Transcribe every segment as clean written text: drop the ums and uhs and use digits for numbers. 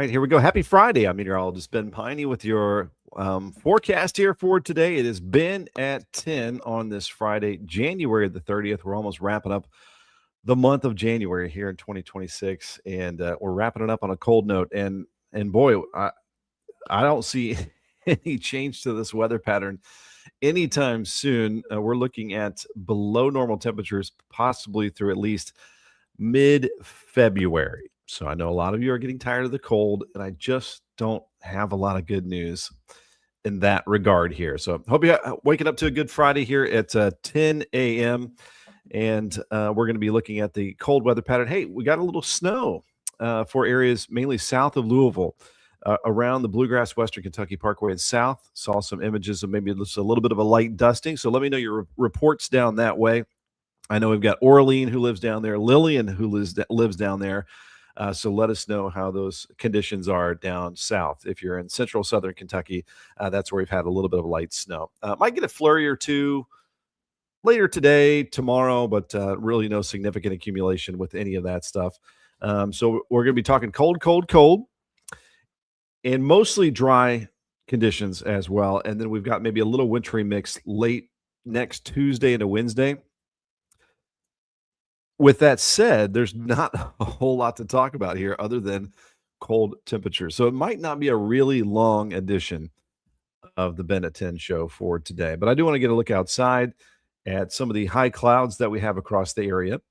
right, here we go. Happy Friday. I'm Meteorologist Ben Peine with your forecast here for today. It has been at 10 on this Friday, January the 30th. We're almost wrapping up the month of January here in 2026, and we're wrapping it up on a cold note. And boy, I don't see any change to this weather pattern anytime soon. We're looking at below normal temperatures, possibly through at least mid-February. So I know a lot of you are getting tired of the cold, and I just don't have a lot of good news in that regard here. So hope you waking up to a good Friday here at 10 a.m. And we're going to be looking at the cold weather pattern. Hey, we got a little snow for areas mainly south of Louisville, around the Bluegrass Western Kentucky Parkway and south. Saw some images of maybe just a little bit of a light dusting. So let me know your reports down that way. I know we've got Orlean who lives down there, Lillian who lives down there. So let us know how those conditions are down south. If you're in central southern Kentucky, that's where we've had a little bit of light snow. Might get a flurry or two later today, tomorrow, but really no significant accumulation with any of that stuff. So we're going to be talking cold, and mostly dry conditions as well. And then we've got maybe a little wintry mix late next Tuesday into Wednesday. With that said, there's not a whole lot to talk about here other than cold temperatures. So it might not be a really long edition of the Ben at 10 show for today. But I do want to get a look outside at some of the high clouds that we have across the area.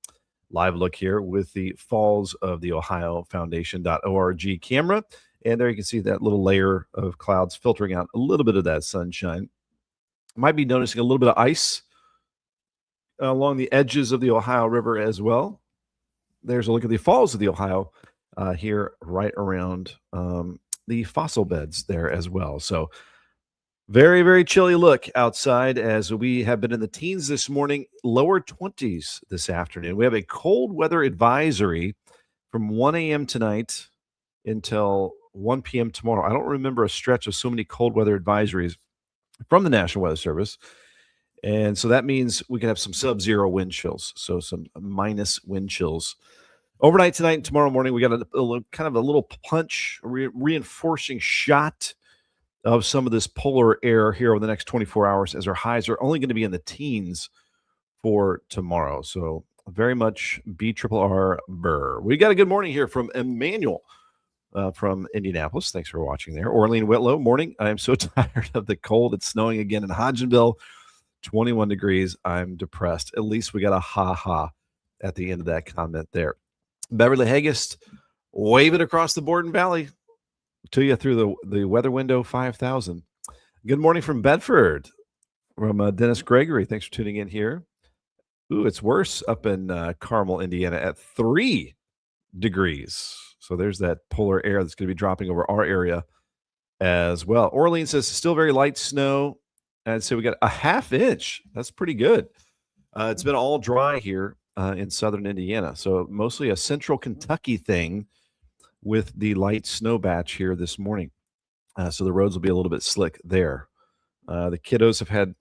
Live look here with the Falls of the Ohio Foundation.org camera. And there you can see that little layer of clouds filtering out a little bit of that sunshine. Might be noticing a little bit of ice along the edges of the Ohio River as well. There's a look at the Falls of the Ohio here right around the fossil beds there as well. So very, very chilly look outside as we have been in the teens this morning, lower 20s this afternoon. We have a cold weather advisory from 1 a.m. tonight until 1 p.m. tomorrow. I don't remember a stretch of so many cold weather advisories from the National Weather Service. And so that means we can have some sub-zero wind chills, so some minus wind chills. Overnight tonight and tomorrow morning, we got kind of a little punch, reinforcing shot of some of this polar air here over the next 24 hours as our highs are only going to be in the teens for tomorrow. So very much B-triple-R burr. We got a good morning here from Emmanuel from Indianapolis. Thanks for watching there. Orlean Whitlow, morning. I am so tired of the cold. It's snowing again in Hodgenville. 21 degrees. I'm depressed. At least we got a ha-ha at the end of that comment there. Beverly Haggist, wave it across the Borden Valley to you through the weather window 5000. Good morning from Bedford, from Dennis Gregory. Thanks for tuning in here. Ooh, it's worse up in Carmel, Indiana at 3 degrees. So there's that polar air that's going to be dropping over our area as well. Orlean says still very light snow. And so we got a half inch. That's pretty good. It's been all dry here in southern Indiana. So mostly a central Kentucky thing with the light snow batch here this morning. So the roads will be a little bit slick there. The kiddos have had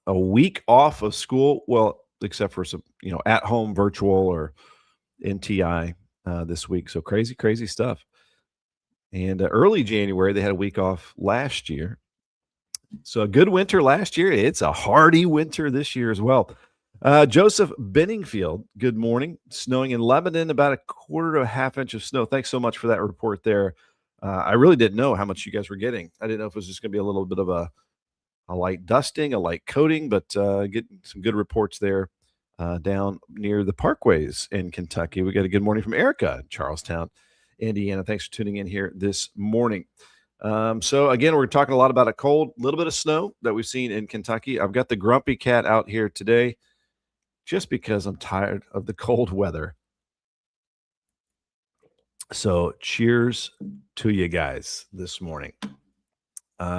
a week off of school. Well, except for some, at-home virtual or NTI this week. So crazy stuff. And early January, they had a week off last year. So a good winter last year. It's a hardy winter this year as well. Joseph Benningfield, good morning. Snowing in Lebanon, about a quarter to a half inch of snow. Thanks so much for that report there. I really didn't know how much you guys were getting. I didn't know if it was just going to be a little bit of a light dusting, a light coating, but getting some good reports there down near the parkways in Kentucky. We got a good morning from Erica in Charlestown, Indiana. Thanks for tuning in here this morning. So again, we're talking a lot about a cold, little bit of snow that we've seen in Kentucky. I've got the grumpy cat out here today just because I'm tired of the cold weather. So cheers to you guys this morning.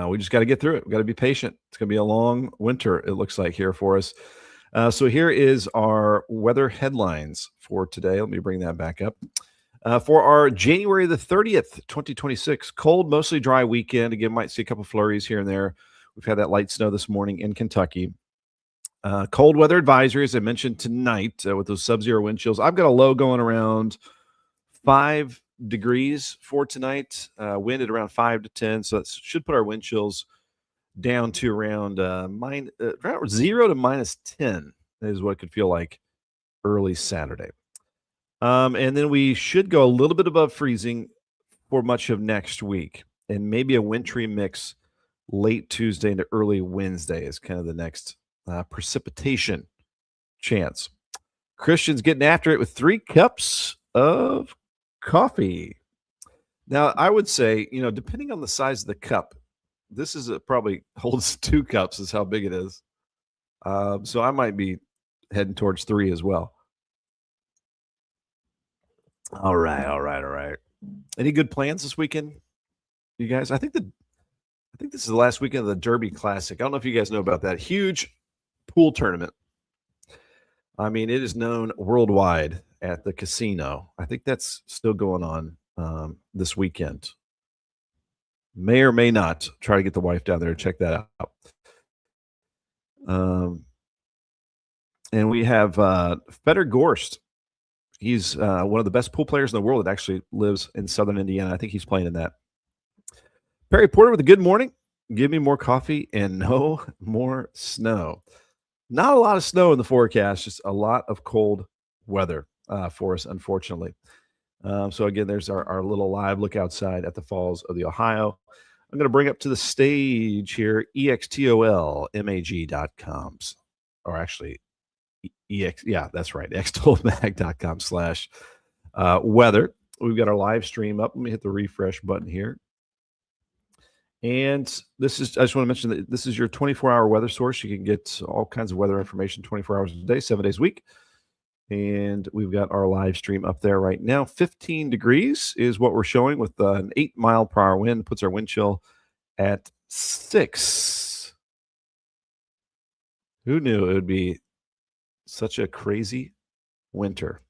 We just got to get through it. We got to be patient. It's going to be a long winter, it looks like, here for us. So here is our weather headlines for today. Let me bring that back up. For our January the 30th, 2026, cold, mostly dry weekend. Again, might see a couple flurries here and there. We've had that light snow this morning in Kentucky. Cold weather advisory, as I mentioned tonight, with those sub-zero wind chills. I've got a low going around 5 degrees for tonight. Wind at around 5 to 10. So that should put our wind chills down to around around 0 to -10 is what it could feel like early Saturday. And then we should go a little bit above freezing for much of next week, and maybe a wintry mix late Tuesday into early Wednesday is kind of the next precipitation chance. Christian's getting after it with 3 cups of coffee. Now, I would say, depending on the size of the cup, this is probably holds 2 cups is how big it is. So I might be heading towards 3 as well. All right, all right, all right. Any good plans this weekend, you guys? I think this is the last weekend of the Derby Classic. I don't know if you guys know about that huge pool tournament. I mean, it is known worldwide at the casino. I think that's still going on this weekend. May or may not try to get the wife down there and check that out. And we have Fedor Gorst. He's one of the best pool players in the world that actually lives in southern Indiana. I think he's playing in that. Perry Porter with a good morning. Give me more coffee and no more snow. Not a lot of snow in the forecast, just a lot of cold weather for us, unfortunately. So again, there's our little live look outside at the Falls of the Ohio. I'm going to bring up to the stage here extolmag.com, or actually yeah, that's right, extolmag.com/weather. We've got our live stream up. Let me hit the refresh button here. And I just want to mention that this is your 24-hour weather source. You can get all kinds of weather information 24 hours a day, 7 days a week. And we've got our live stream up there right now. 15 degrees is what we're showing with an 8-mile-per-hour wind. Puts our wind chill at 6. Who knew it would be such a crazy winter?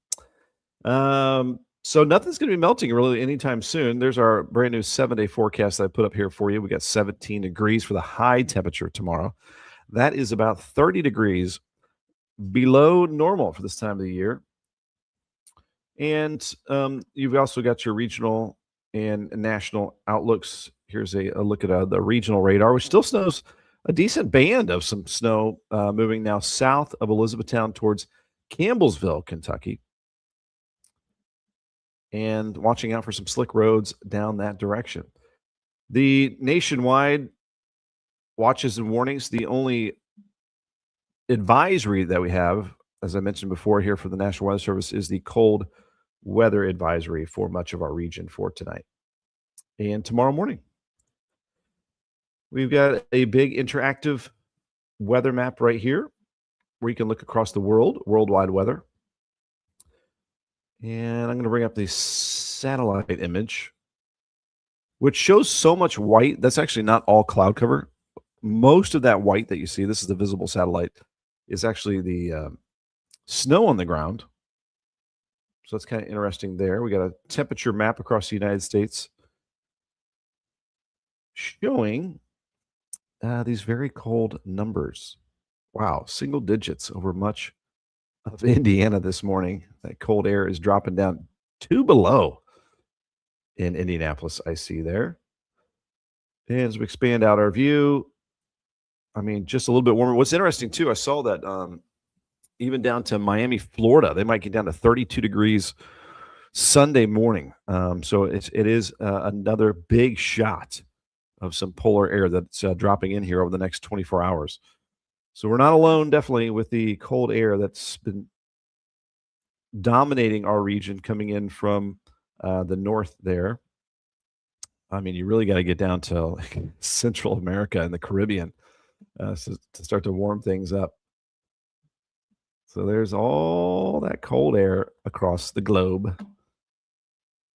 So nothing's going to be melting really anytime soon. There's our brand new 7-day forecast that I put up here for you. We got 17 degrees for the high temperature tomorrow. That is about 30 degrees below normal for this time of the year. And you've also got your regional and national outlooks. Here's a look at the regional radar, which still snows a decent band of some snow moving now south of Elizabethtown towards Campbellsville, Kentucky. And watching out for some slick roads down that direction. The nationwide watches and warnings, the only advisory that we have, as I mentioned before here for the National Weather Service, is the cold weather advisory for much of our region for tonight and tomorrow morning. We've got a big interactive weather map right here where you can look across the worldwide weather. And I'm going to bring up the satellite image, which shows so much white. That's actually not all cloud cover. Most of that white that you see, this is the visible satellite, is actually the snow on the ground. So that's kind of interesting there. We got a temperature map across the United States showing these very cold numbers. Wow, single digits over much of Indiana this morning. That cold air is dropping down 2 below in Indianapolis, I see there. And as we expand out our view, I mean, just a little bit warmer. What's interesting, too, I saw that even down to Miami, Florida, they might get down to 32 degrees Sunday morning. So it is another big shot of some polar air that's dropping in here over the next 24 hours. So we're not alone, definitely, with the cold air that's been dominating our region coming in from the north there. I mean, you really got to get down to Central America and the Caribbean to start to warm things up. So there's all that cold air across the globe.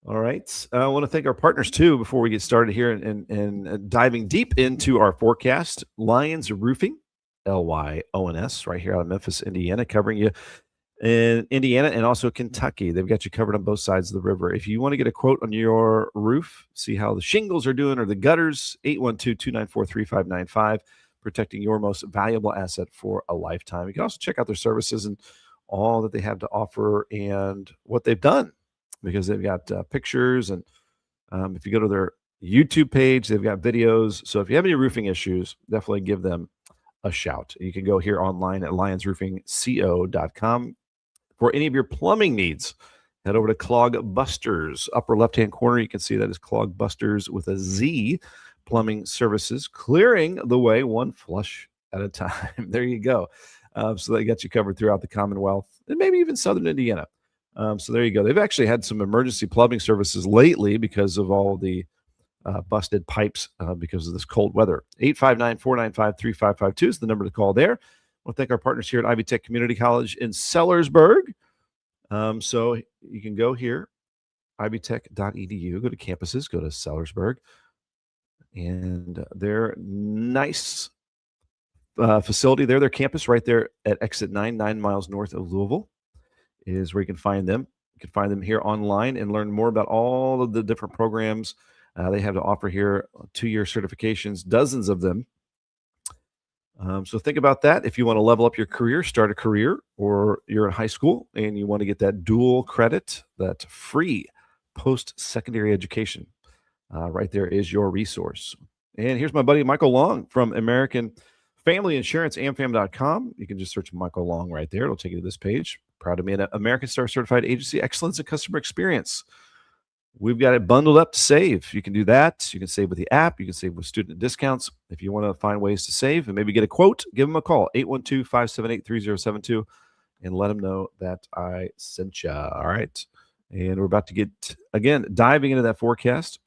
All right. I want to thank our partners, too, before we get started here and diving deep into our forecast. Lyons Roofing, Lyons, right here out of Memphis, Indiana, covering you in Indiana and also Kentucky. They've got you covered on both sides of the river. If you want to get a quote on your roof, see how the shingles are doing or the gutters, 812-294-3595, protecting your most valuable asset for a lifetime. You can also check out their services and all that they have to offer and what they've done because they've got pictures. And if you go to their YouTube page, they've got videos. So if you have any roofing issues, definitely give them a shout. You can go here online at lionsroofingco.com. For any of your plumbing needs, head over to Clog Busters. Upper left-hand corner, you can see that is Clog Busters with a Z. Plumbing services, clearing the way one flush at a time. There you go. So they got you covered throughout the Commonwealth and maybe even Southern Indiana. So there you go. They've actually had some emergency plumbing services lately because of all the busted pipes because of this cold weather. 859-495-3552 is the number to call there. I want to thank our partners here at Ivy Tech Community College in Sellersburg. So you can go here, ivytech.edu, go to campuses, go to Sellersburg, and their nice facility there, their campus right there at exit 9 miles north of Louisville is where you can find them. You can find them here online and learn more about all of the different programs they have to offer here, 2-year certifications, dozens of them. So think about that. If you want to level up your career, start a career, or you're in high school and you want to get that dual credit, that free post-secondary education, right there is your resource. And here's my buddy Michael Long from American Family Insurance, amfam.com. You can just search Michael Long right there. It'll take you to this page. Proud to be an American Star Certified Agency, Excellence in Customer Experience. We've got it bundled up to save. You can do that. You can save with the app. You can save with student discounts. If you want to find ways to save and maybe get a quote, give them a call, 812-578-3072, and let them know that I sent you. All right. And we're about to get, again, diving into that forecast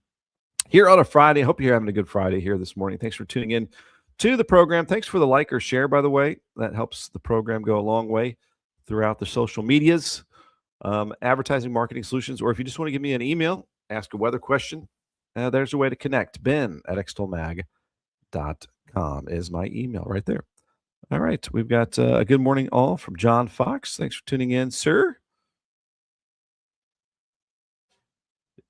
here on a Friday. I hope you're having a good Friday here this morning. Thanks for tuning in to the program. Thanks for the like or share, by the way. That helps the program go a long way throughout the social medias. Advertising Marketing Solutions, or if you just want to give me an email, ask a weather question, there's a way to connect. Ben@extolmag.com is my email right there. All right. We've got a good morning all from John Fox. Thanks for tuning in, sir.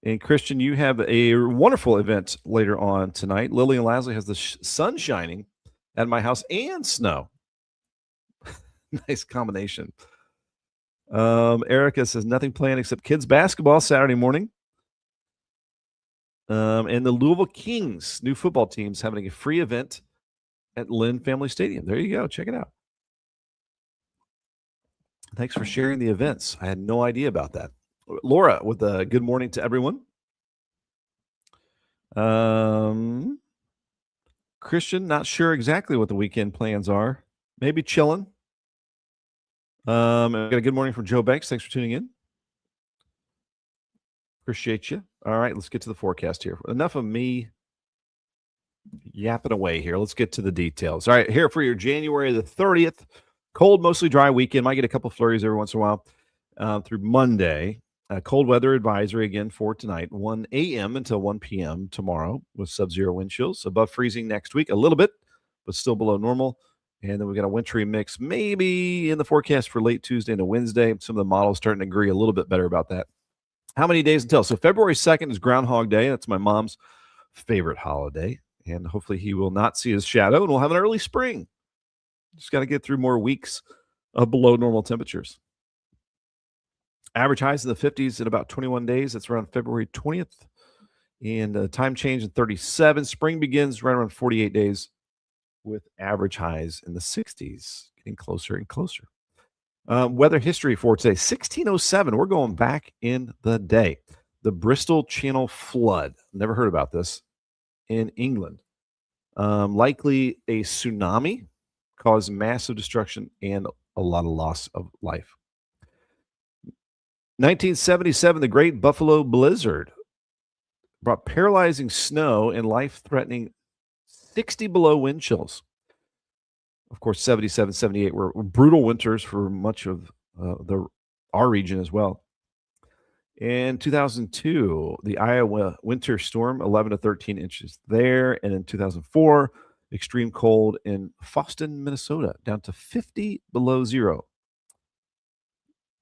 And Christian, you have a wonderful event later on tonight. Lillian Lasley has the sun shining at my house and snow. Nice combination. Erica says nothing planned except kids basketball Saturday morning. And the Louisville Kings, new football teams, having a free event at Lynn Family Stadium. There you go. Check it out. Thanks for sharing the events. I had no idea about that. Laura with a good morning to everyone. Christian, not sure exactly what the weekend plans are. Maybe chilling. I got a good morning from Joe Banks. Thanks for tuning in. Appreciate you. All right, let's get to the forecast here. Enough of me yapping away here. Let's get to the details. All right, here for your January the 30th. Cold, mostly dry weekend. Might get a couple flurries every once in a while through Monday. Cold weather advisory again for tonight, 1 a.m. until 1 p.m. tomorrow with sub-zero wind chills. Above freezing next week, a little bit, but still below normal. And then we got a wintry mix maybe in the forecast for late Tuesday into Wednesday. Some of the models starting to agree a little bit better about that. How many days until? So February 2nd is Groundhog Day. That's my mom's favorite holiday. And hopefully he will not see his shadow and we'll have an early spring. Just got to get through more weeks of below normal temperatures. Average highs in the 50s in about 21 days. That's around February 20th. And time change in 37. Spring begins right around 48 days with average highs in the 60s, getting closer and closer. Weather history for today, 1607. We're going back in the day. The Bristol Channel flood. Never heard about this in England. Likely a tsunami caused massive destruction and a lot of loss of life. 1977, the Great Buffalo Blizzard brought paralyzing snow and life-threatening 60 below wind chills. Of course, 77, 78 were brutal winters for much of our region as well. In 2002, the Iowa winter storm, 11 to 13 inches there. And in 2004, extreme cold in Foston, Minnesota, down to 50 below zero.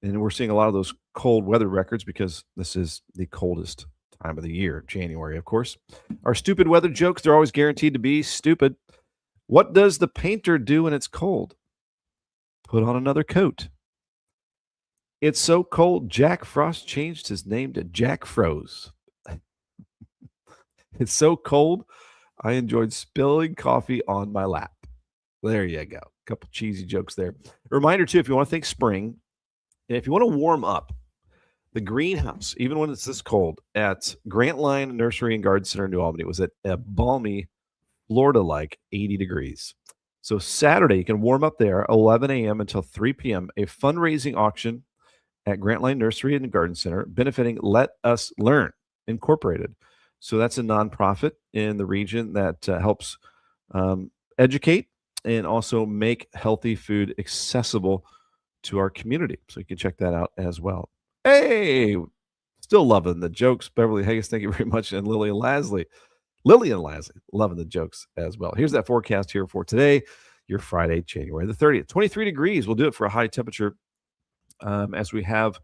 And we're seeing a lot of those cold weather records because this is the coldest time of the year, January, of course. Our stupid weather jokes, they're always guaranteed to be stupid. What does the painter do when it's cold? Put on another coat. It's so cold, Jack Frost changed his name to Jack Froze. It's so cold, I enjoyed spilling coffee on my lap. There you go. Couple cheesy jokes there. A reminder too, if you want to think spring, and if you want to warm up, the greenhouse, even when it's this cold, at Grantline Nursery and Garden Center in New Albany, was at a balmy Florida-like 80 degrees. So Saturday, you can warm up there, 11 a.m. until 3 p.m. A fundraising auction at Grantline Nursery and Garden Center, benefiting Let Us Learn Incorporated. So that's a nonprofit in the region that helps educate and also make healthy food accessible to our community. So you can check that out as well. Hey, still loving the jokes. Beverly Hayes, thank you very much. And Lillian Lasley, loving the jokes as well. Here's that forecast here for today, your Friday, January the 30th. 23 degrees. We'll do it for a high temperature as we have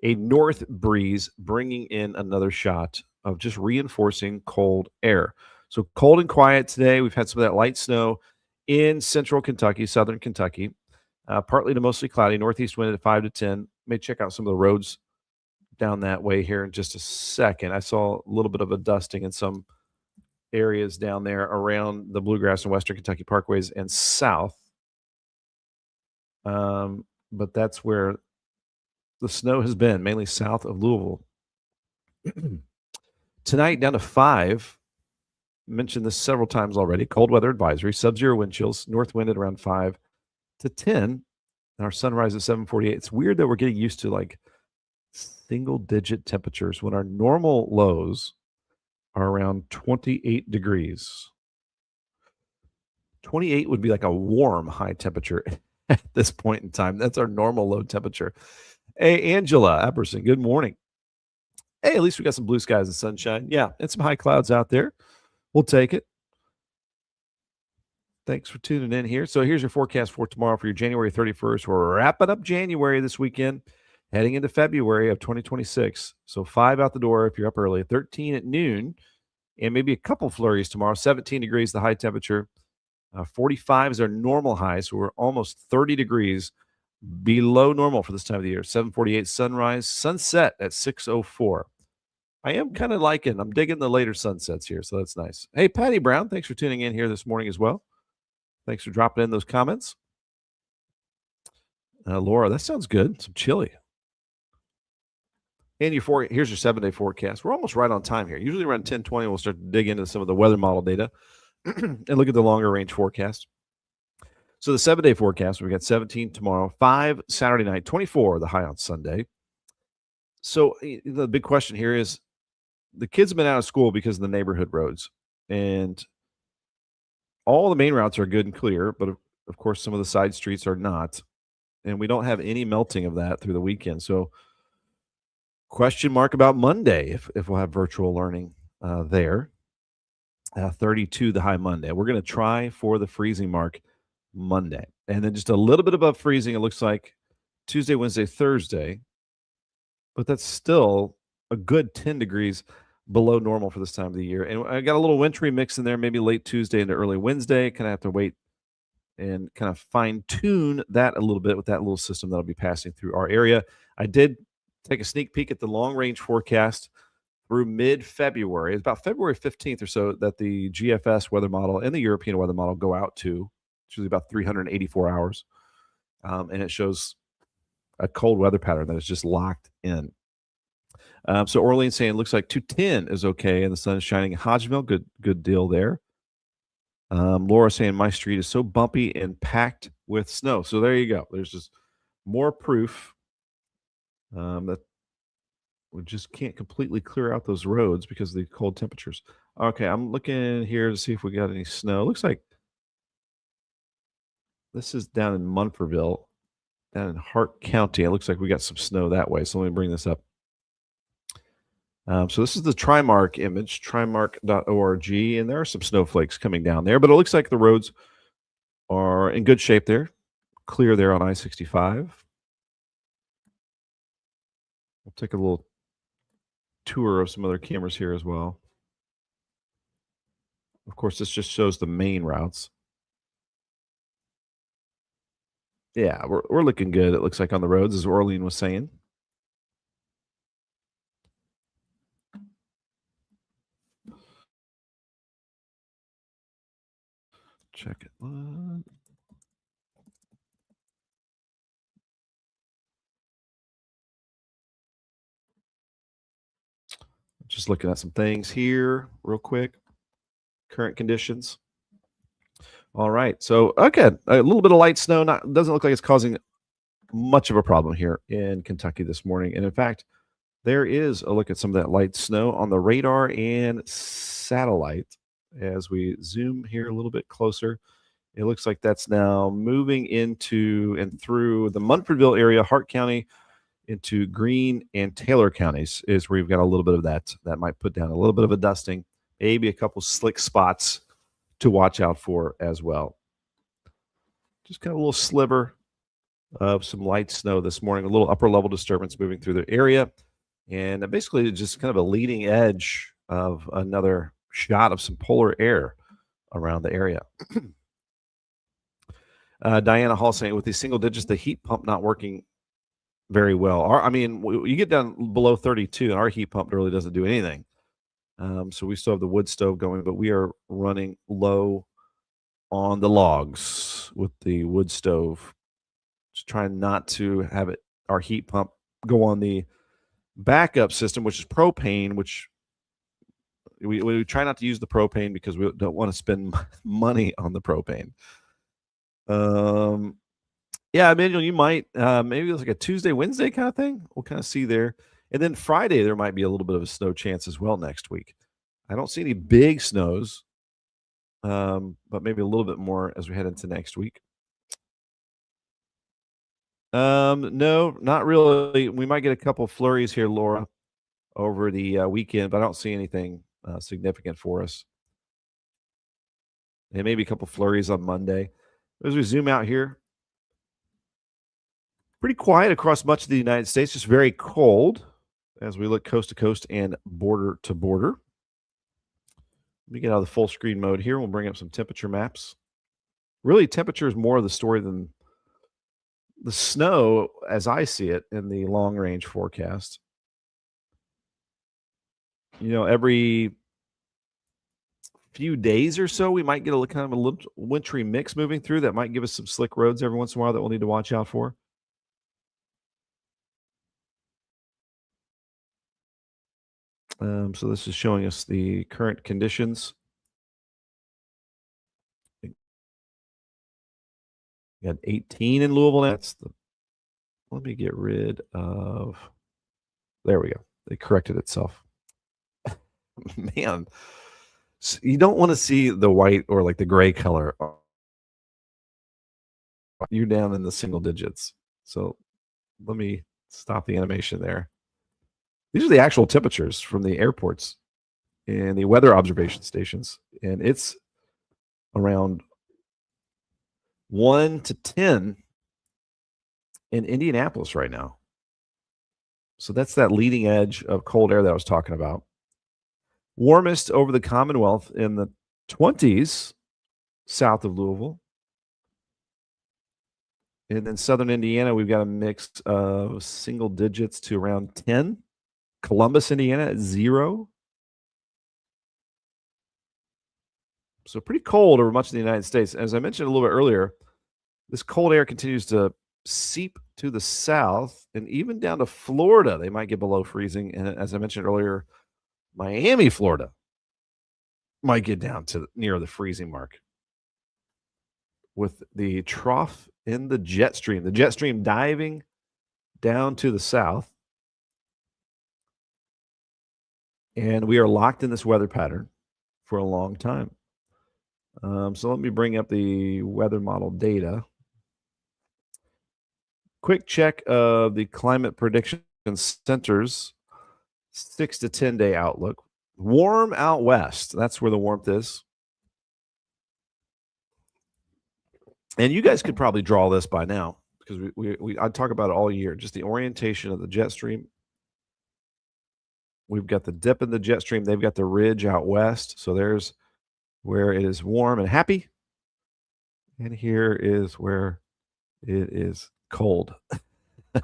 a north breeze bringing in another shot of just reinforcing cold air. So cold and quiet today. We've had some of that light snow in central Kentucky, southern Kentucky, partly to mostly cloudy, northeast wind at 5 to 10. May check out some of the roads down that way here in just a second. I saw a little bit of a dusting in some areas down there around the Bluegrass and Western Kentucky parkways and south. But that's where the snow has been, mainly south of Louisville. Tonight, down to 5. Mentioned this several times already. Cold weather advisory, sub-zero wind chills, north wind at around 5 to 10. And our sunrise at 7:48. It's weird that we're getting used to like single-digit temperatures when our normal lows are around 28 degrees. 28 would be like a warm high temperature at this point in time. That's our normal low temperature. Hey, Angela Epperson, good morning. Hey, at least we got some blue skies and sunshine. Yeah, and some high clouds out there. We'll take it. Thanks for tuning in here. So here's your forecast for tomorrow for your January 31st. We're wrapping up January this weekend, heading into February of 2026. So 5 out the door if you're up early, 13 at noon, and maybe a couple flurries tomorrow. 17 degrees the high temperature. 45 is our normal high, so we're almost 30 degrees below normal for this time of the year. 7:48 sunrise, sunset at 6:04. I am kind of I'm digging the later sunsets here, so that's nice. Hey, Patty Brown, thanks for tuning in here this morning as well. Thanks for dropping in those comments. Laura, that sounds good. Some chili. And here's your 7-day forecast. We're almost right on time here. Usually around 10:20, we'll start to dig into some of the weather model data and look at the longer range forecast. So the 7-day forecast, we've got 17 tomorrow, 5 Saturday night, 24 the high on Sunday. So the big question here is the kids have been out of school because of the neighborhood roads. And all the main routes are good and clear, but of course, some of the side streets are not. And we don't have any melting of that through the weekend. So question mark about Monday if we'll have virtual learning there. 32 the high Monday. We're going to try for the freezing mark Monday. And then just a little bit above freezing, it looks like Tuesday, Wednesday, Thursday. But that's still a good 10 degrees below normal for this time of the year. And I got a little wintry mix in there, maybe late Tuesday into early Wednesday. Kind of have to wait and kind of fine tune that a little bit with that little system that'll be passing through our area. I did take a sneak peek at the long range forecast through mid-February. It's about February 15th or so that the GFS weather model and the European weather model go out to. It's usually about 384 hours. And it shows a cold weather pattern that is just locked in. So Orleans saying looks like 210 is okay, and the sun is shining. Hodgeville, good deal there. Laura saying my street is so bumpy and packed with snow. So there you go. There's just more proof that we just can't completely clear out those roads because of the cold temperatures. Okay, I'm looking here to see if we got any snow. Looks like this is down in Munfordville, down in Hart County. It looks like we got some snow that way. So let me bring this up. So this is the Trimark image, trimark.org, and there are some snowflakes coming down there, but it looks like the roads are in good shape there, clear there on I-65. We'll take a little tour of some other cameras here as well. Of course, this just shows the main routes. Yeah, we're looking good, it looks like, on the roads, as Orlean was saying. check it. Just looking at some things here real quick. Current conditions. All right. So again, a little bit of light snow. Not doesn't look like it's causing much of a problem here in Kentucky this morning. And in fact, there is a look at some of that light snow on the radar and satellite as we zoom here a little bit closer. It looks like that's now moving into and through the Munfordville area, Hart County, into Greene and Taylor counties is where you've got a little bit of that. That might put down a little bit of a dusting, maybe a couple slick spots to watch out for as well. Just kind of a little sliver of some light snow this morning, a little upper level disturbance moving through the area. And basically just kind of a leading edge of another shot of some polar air around the area. Diana Hall saying, with these single digits, the heat pump not working very well. You get down below 32, and our heat pump really doesn't do anything. So we still have the wood stove going, but we are running low on the logs with the wood stove. Just trying not to have our heat pump go on the backup system, which is propane, which we try not to use the propane because we don't want to spend money on the propane. Yeah, Emmanuel, you might maybe it's like a Tuesday, Wednesday kind of thing. We'll kind of see there. And then Friday, there might be a little bit of a snow chance as well next week. I don't see any big snows, but maybe a little bit more as we head into next week. No, not really. We might get a couple flurries here, Laura, over the weekend, but I don't see anything significant for us. And maybe a couple flurries on Monday. As we zoom out here, pretty quiet across much of the United States, just very cold as we look coast to coast and border to border. Let me get out of the full screen mode here. We'll bring up some temperature maps. Really, temperature is more of the story than the snow as I see it in the long range forecast. Every few days or so, we might get a kind of a little wintry mix moving through that might give us some slick roads every once in a while that we'll need to watch out for. So this is showing us the current conditions. We got 18 in Louisville. Let me get rid of. There we go. It corrected itself. Man, you don't want to see the white or like the gray color. You're down in the single digits. So let me stop the animation there. These are the actual temperatures from the airports and the weather observation stations. And it's around 1 to 10 in Indianapolis right now. So that's that leading edge of cold air that I was talking about. Warmest over the Commonwealth in the 20s south of Louisville. And then southern Indiana, we've got a mix of single digits to around 10. Columbus, Indiana at 0. So pretty cold over much of the United States. As I mentioned a little bit earlier, this cold air continues to seep to the south and even down to Florida. They might get below freezing. And as I mentioned earlier, Miami, Florida might get down to near the freezing mark with the trough in the jet stream diving down to the south. And we are locked in this weather pattern for a long time. So let me bring up the weather model data. Quick check of the Climate Prediction Center's 6 to 10 day outlook. Warm out west. That's where the warmth is. And you guys could probably draw this by now because I talk about it all year. Just the orientation of the jet stream. We've got the dip in the jet stream. They've got the ridge out west. So there's where it is warm and happy. And here is where it is cold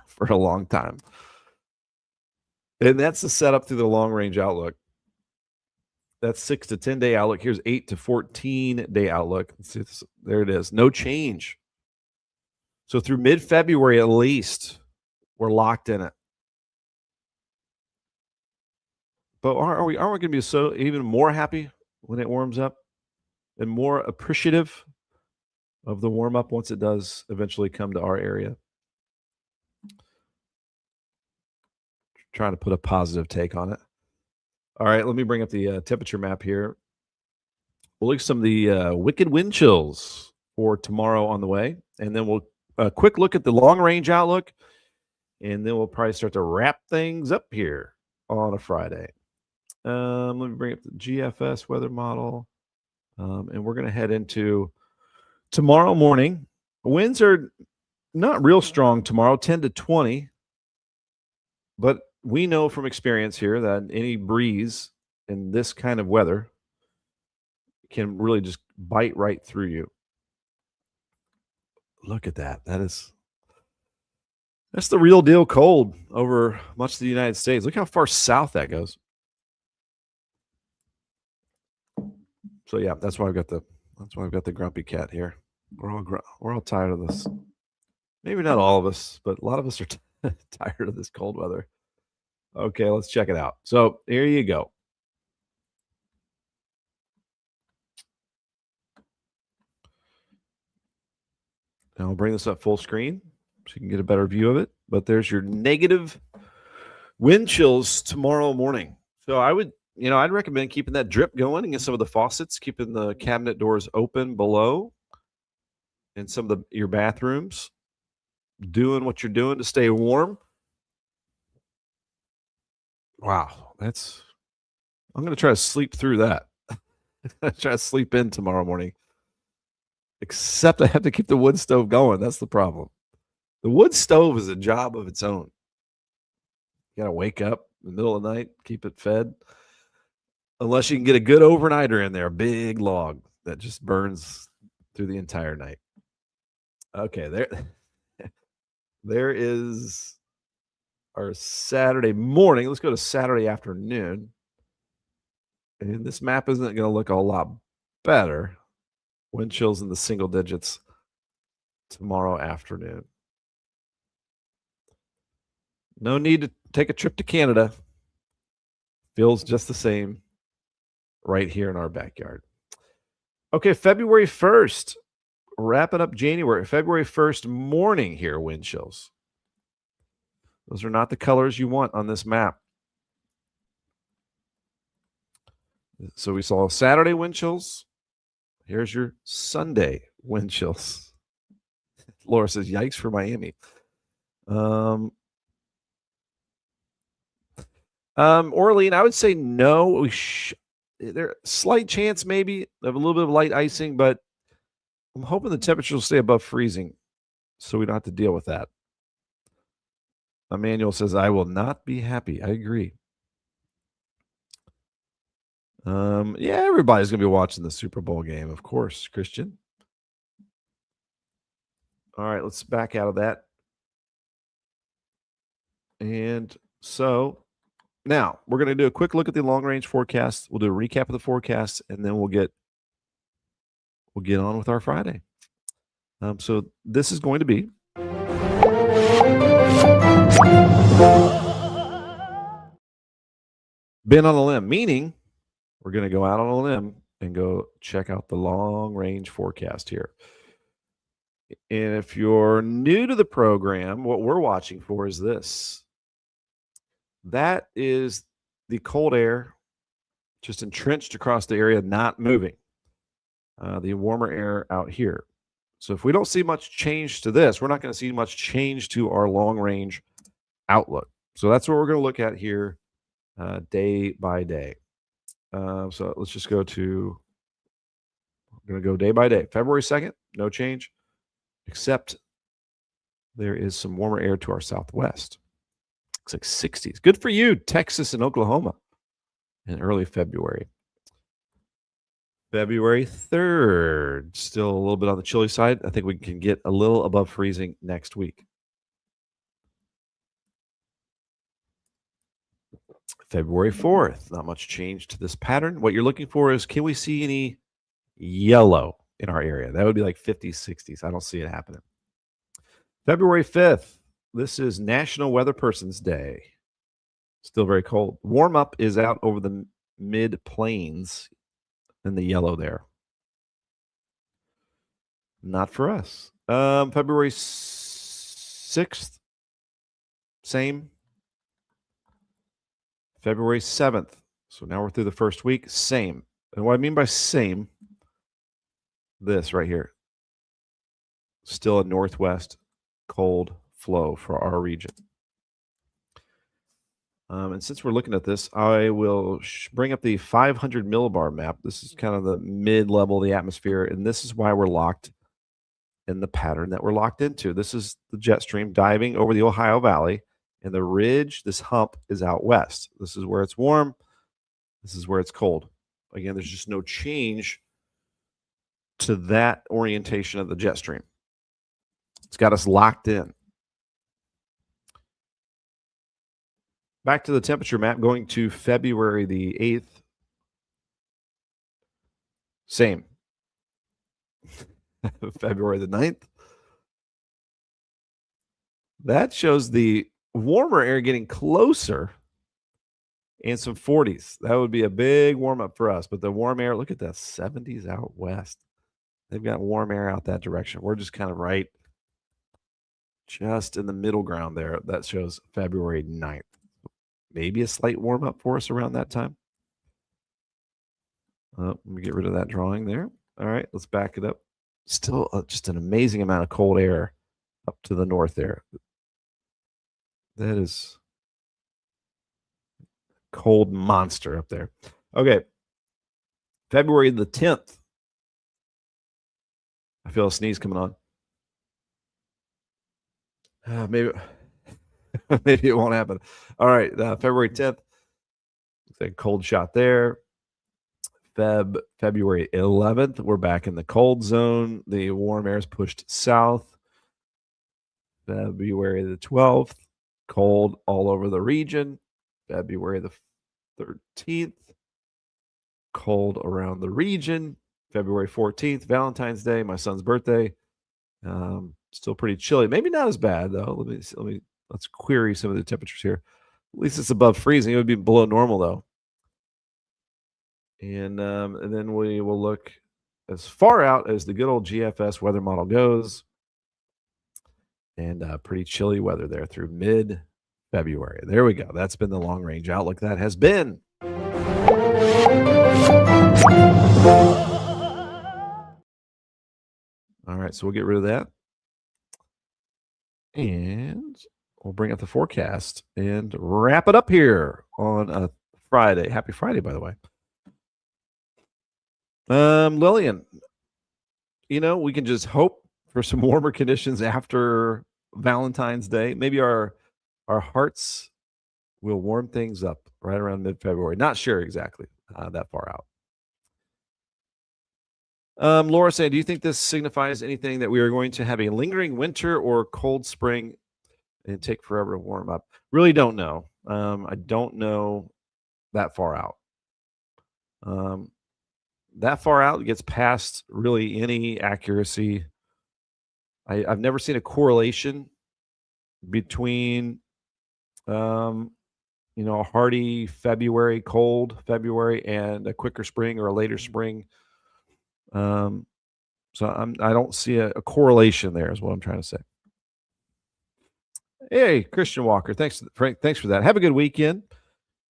for a long time. And that's the setup through the long range outlook. That's 6 to 10 day outlook. Here's 8 to 14 day outlook. Let's see this. There it is. No change. So through mid-February at least, we're locked in it. But aren't we going to be so even more happy when it warms up and more appreciative of the warm up once it does eventually come to our area? Trying to put a positive take on it. All right, let me bring up the temperature map here. We'll look at some of the wicked wind chills for tomorrow on the way, and then we'll quick look at the long range outlook, and then we'll probably start to wrap things up here on a Friday. Let me bring up the GFS weather model, and we're going to head into tomorrow morning. Winds are not real strong tomorrow, 10 to 20, but we know from experience here that any breeze in this kind of weather can really just bite right through you. Look at that. That's the real deal cold over much of the United States. Look how far south that goes. So yeah, that's why I've got the grumpy cat here. We're all tired of this. Maybe not all of us, but a lot of us are tired of this cold weather. Okay, let's check it out. So here you go. And I'll bring this up full screen so you can get a better view of it. But there's your negative wind chills tomorrow morning. So I'd recommend keeping that drip going and get some of the faucets, keeping the cabinet doors open below in some of your bathrooms, doing what you're doing to stay warm. Wow, I'm going to try to sleep through that. Try to sleep in tomorrow morning. Except I have to keep the wood stove going. That's the problem. The wood stove is a job of its own. You got to wake up in the middle of the night, keep it fed. Unless you can get a good overnighter in there, a big log that just burns through the entire night. Okay, there is our Saturday morning. Let's go to Saturday afternoon. And this map isn't going to look a lot better. Wind chills in the single digits tomorrow afternoon. No need to take a trip to Canada. Feels just the same right here in our backyard. Okay, February 1st. Wrapping up January. February 1st morning here, wind chills. Those are not the colors you want on this map. So we saw Saturday wind chills. Here's your Sunday wind chills. Laura says, yikes for Miami. Orlean, I would say no. There's slight chance maybe of a little bit of light icing, but I'm hoping the temperature will stay above freezing so we don't have to deal with that. Emmanuel says, I will not be happy. I agree. Yeah, everybody's going to be watching the Super Bowl game, of course, Christian. All right, let's back out of that. And so now we're going to do a quick look at the long-range forecast. We'll do a recap of the forecast, and then we'll get on with our Friday. So this is going to be Ben on a limb, meaning we're going to go out on a limb and go check out the long-range forecast here. And if you're new to the program, what we're watching for is this. That is the cold air just entrenched across the area, not moving. The warmer air out here. So if we don't see much change to this, we're not going to see much change to our long-range outlook. So that's what we're going to look at here day by day. So let's just we're going to go day by day. February 2nd, no change, except there is some warmer air to our southwest. Looks like 60s. Good for you, Texas and Oklahoma in early February. February 3rd, still a little bit on the chilly side. I think we can get a little above freezing next week. February 4th, not much change to this pattern. What you're looking for is, can we see any yellow in our area? That would be like 50s, 60s. I don't see it happening. February 5th, this is National Weather Person's Day. Still very cold. Warm up is out over the mid plains in the yellow there. Not for us. February 6th, same. February 7th. So now we're through the first week, same. And what I mean by same, this right here. Still a northwest cold flow for our region. And since we're looking at this, I will bring up the 500 millibar map. This is kind of the mid-level of the atmosphere, and this is why we're locked in the pattern that we're locked into. This is the jet stream diving over the Ohio Valley, and the ridge, this hump, is out west. This is where it's warm. This is where it's cold. Again, there's just no change to that orientation of the jet stream. It's got us locked in. Back to the temperature map, going to February the 8th. Same. February the 9th. That shows the warmer air getting closer and some 40s. That would be a big warm up for us. But the warm air, look at that, 70s out west. They've got warm air out that direction. We're just kind of right just in the middle ground there. That shows February 9th. Maybe a slight warm up for us around that time. Let me get rid of that drawing there. All right, let's back it up. Still just an amazing amount of cold air up to the north there. That is cold monster up there. Okay. February the 10th. I feel a sneeze coming on. Maybe maybe it won't happen. All right. February 10th. Looks like a cold shot there. February 11th. We're back in the cold zone. The warm air is pushed south. February the 12th. Cold all over the region. February the 13th. Cold around the region. February 14th, Valentine's Day, my son's birthday. Still pretty chilly. Maybe not as bad though. Let's query some of the temperatures here. At least it's above freezing. It would be below normal though. And then we will look as far out as the good old GFS weather model goes. And pretty chilly weather there through mid-February. There we go. That's been the long-range outlook. That has been. All right, so we'll get rid of that. And we'll bring up the forecast and wrap it up here on a Friday. Happy Friday, by the way. Lillian, we can just hope for some warmer conditions after Valentine's Day. Maybe our hearts will warm things up right around mid-February. Not sure exactly that far out. Laura said, do you think this signifies anything that we are going to have a lingering winter or cold spring and take forever to warm up? Really don't know. I don't know that far out. That far out gets past really any accuracy. I've never seen a correlation between, a hearty February, cold February, and a quicker spring or a later spring. So I don't see a correlation there is what I'm trying to say. Hey, Christian Walker. Thanks, Frank. Thanks for that. Have a good weekend.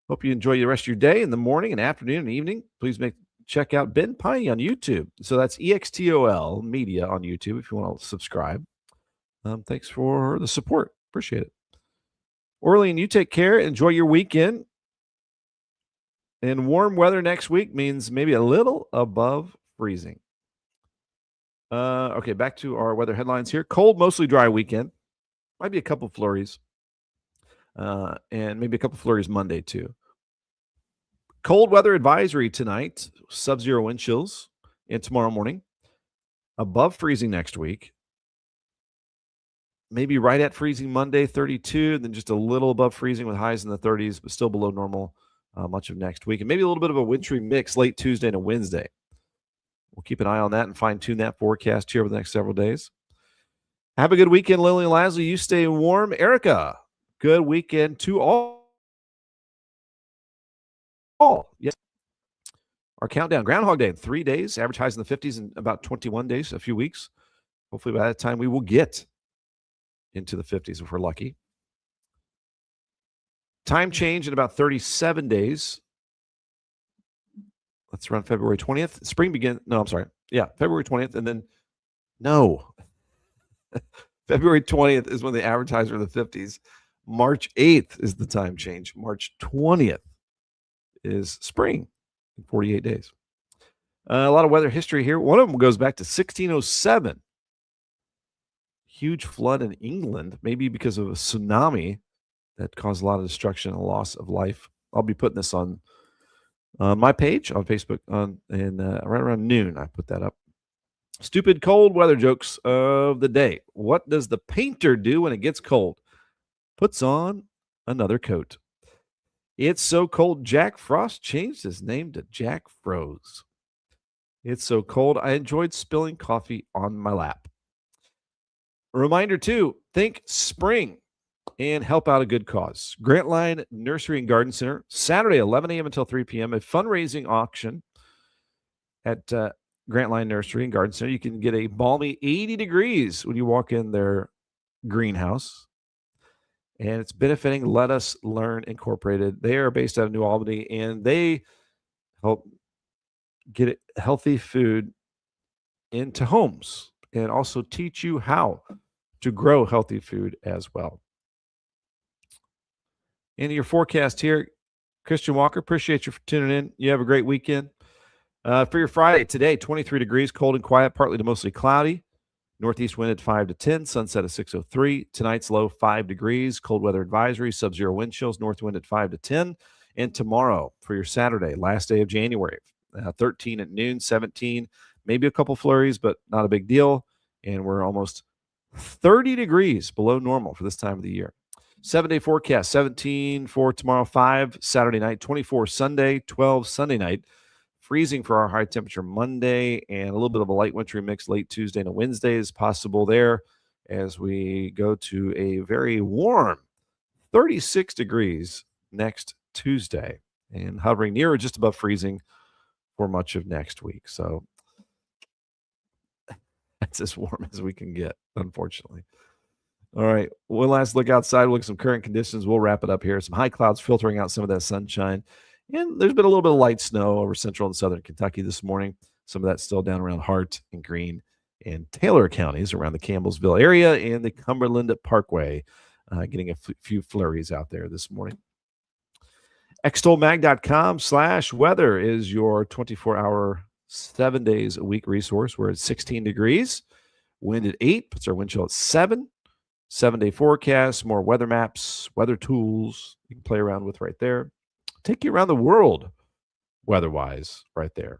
Hope you enjoy the rest of your day in the morning and afternoon and evening. Please check out Ben Peine on YouTube. So that's EXTOL Media on YouTube if you want to subscribe. Thanks for the support. Appreciate it. Orlean, you take care. Enjoy your weekend. And warm weather next week means maybe a little above freezing. Okay, back to our weather headlines here. Cold, mostly dry weekend. Might be a couple flurries. And maybe a couple flurries Monday too. Cold weather advisory tonight, sub-zero wind chills, and tomorrow morning. Above freezing next week. maybe right at freezing Monday, 32, and then just a little above freezing with highs in the 30s, but still below normal much of next week. And maybe a little bit of a wintry mix late Tuesday to Wednesday. We'll keep an eye on that and fine-tune that forecast here over the next several days. Have a good weekend, Lily and Lasley. You stay warm. Erica, good weekend to all. Yes. Our countdown, Groundhog Day in 3 days, average highs in the 50s in about 21 days, a few weeks. Hopefully by that time we will get into the 50s if we're lucky. Time change in about 37 days. That's around February 20th. Spring begins. No, I'm sorry. Yeah, February 20th. And then, no. February 20th is when the average highs are in the 50s. March 8th is the time change. March 20th is spring in 48 days. A lot of weather history here. One of them goes back to 1607. Huge flood in England, maybe because of a tsunami that caused a lot of destruction and loss of life. I'll be putting this on my page on Facebook right around noon. I put that up. Stupid cold weather jokes of the day. What does the painter do when it gets cold? Puts on another coat. It's so cold, Jack Frost changed his name to Jack Froze. It's so cold, I enjoyed spilling coffee on my lap. A reminder, too, think spring and help out a good cause. Grantline Nursery and Garden Center, Saturday, 11 a.m. until 3 p.m., a fundraising auction at Grantline Nursery and Garden Center. You can get a balmy 80 degrees when you walk in their greenhouse. And it's benefiting Let Us Learn Incorporated. They are based out of New Albany, and they help get healthy food into homes and also teach you how to grow healthy food as well. In your forecast here, Christian Walker, appreciate you for tuning in. You have a great weekend. For your Friday today, 23 degrees, cold and quiet, partly to mostly cloudy. Northeast wind at 5 to 10, sunset at 6:03. Tonight's low 5 degrees, cold weather advisory, sub-zero wind chills, north wind at 5 to 10. And tomorrow for your Saturday, last day of January, 13 at noon, 17, maybe a couple flurries, but not a big deal. And we're almost 30 degrees below normal for this time of the year. 7-day forecast, 17 for tomorrow, 5 Saturday night, 24 Sunday, 12 Sunday night. Freezing for our high temperature Monday, and a little bit of a light wintry mix late Tuesday and Wednesday is possible there as we go to a very warm 36 degrees next Tuesday and hovering near or just above freezing for much of next week. So that's as warm as we can get, unfortunately. All right, one last look outside. We'll look at some current conditions. We'll wrap it up here. Some high clouds filtering out some of that sunshine. And there's been a little bit of light snow over central and southern Kentucky this morning. Some of that's still down around Hart and Greene and Taylor counties around the Campbellsville area and the Cumberland Parkway, getting a few flurries out there this morning. Extolmag.com/weather is your 24-hour, 7 days a week resource. We're at 16 degrees, wind at 8, puts our wind chill at 7. 7-day forecast, more weather maps, weather tools you can play around with right there. Take you around the world weather-wise right there.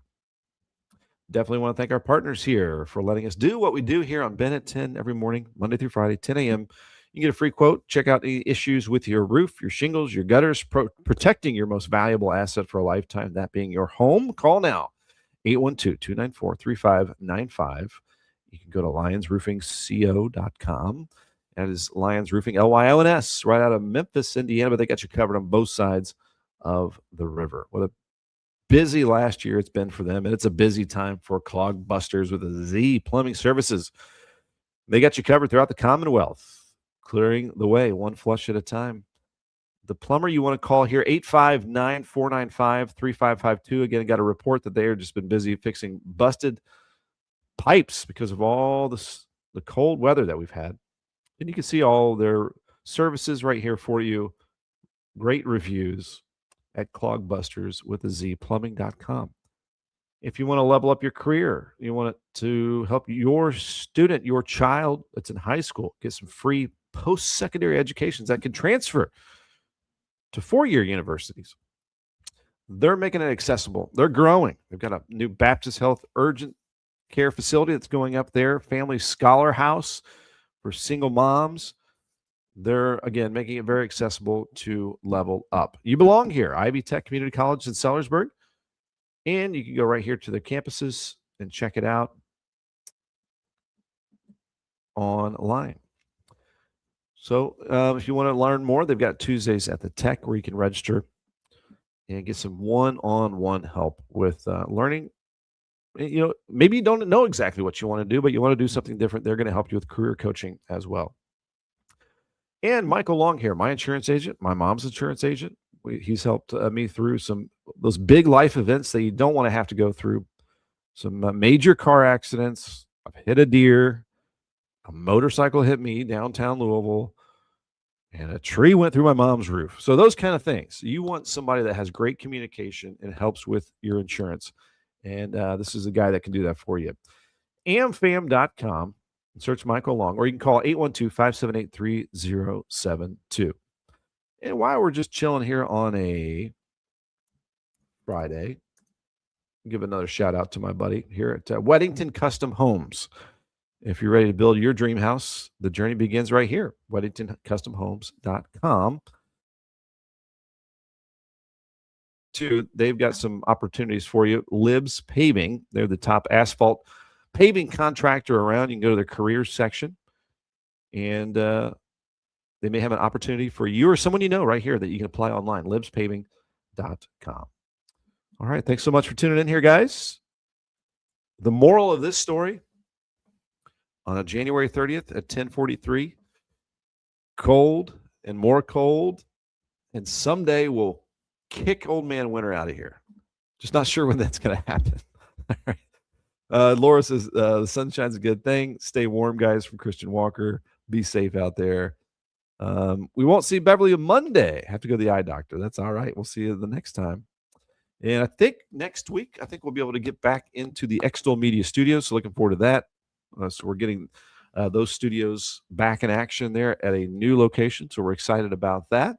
Definitely want to thank our partners here for letting us do what we do here on Ben at 10 every morning, Monday through Friday, 10 a.m. You can get a free quote. Check out any issues with your roof, your shingles, your gutters, protecting your most valuable asset for a lifetime, that being your home. Call now, 812-294-3595. You can go to lionsroofingco.com. That is Lions Roofing, Lyons, right out of Memphis, Indiana, but they got you covered on both sides of the river. What a busy last year it's been for them, and it's a busy time for Clog Busters with a Z Plumbing Services. They got you covered throughout the Commonwealth, clearing the way one flush at a time. The plumber you want to call here, 859-495-3552. Again, I got a report that they have just been busy fixing busted pipes because of all the cold weather that we've had. And you can see all their services right here for you. Great reviews at clogbusters.plumbing.com. If you want to level up your career, you want it to help your student, your child that's in high school, get some free post-secondary educations that can transfer to four-year universities. They're making it accessible. They're growing. They've got a new Baptist Health urgent care facility that's going up there, Family Scholar House, For single moms, they're, again, making it very accessible to level up. You belong here, Ivy Tech Community College in Sellersburg. And you can go right here to the campuses and check it out online. So if you want to learn more, they've got Tuesdays at the Tech where you can register and get some one-on-one help with learning. Maybe you don't know exactly what you want to do, but you want to do something different. They're going to help you with career coaching as well. And Michael Long here, my insurance agent, my mom's insurance agent. He's helped me through those big life events that you don't want to have to go through. Some major car accidents. I've hit a deer. A motorcycle hit me downtown Louisville. And a tree went through my mom's roof. So those kind of things. You want somebody that has great communication and helps with your insurance. And this is a guy that can do that for you. amfam.com. Search Michael Long, or you can call 812-578-3072. And while we're just chilling here on a Friday, I'll give another shout out to my buddy here at Weddington Custom Homes. If you're ready to build your dream house, the journey begins right here, WeddingtonCustomHomes.com. They've got some opportunities for you. Libs Paving, they're the top asphalt paving contractor around. You can go to their careers section, and they may have an opportunity for you or someone you know right here that you can apply online, libspaving.com. All right, thanks so much for tuning in here, guys. The moral of this story, on a January 30th at 10:43, cold and more cold, and someday we'll kick old man winter out of here. Just not sure when that's going to happen. All right. Laura says, the sunshine's a good thing. Stay warm, guys, from Christian Walker. Be safe out there. We won't see Beverly on Monday. Have to go to the eye doctor. That's all right. We'll see you the next time. And I think next week, we'll be able to get back into the Extol Media Studios. So looking forward to that. So we're getting those studios back in action there at a new location. So we're excited about that.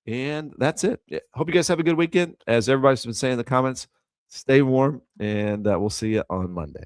And that's it. Hope you guys have a good weekend. As everybody's been saying in the comments, stay warm, and we'll see you on Monday.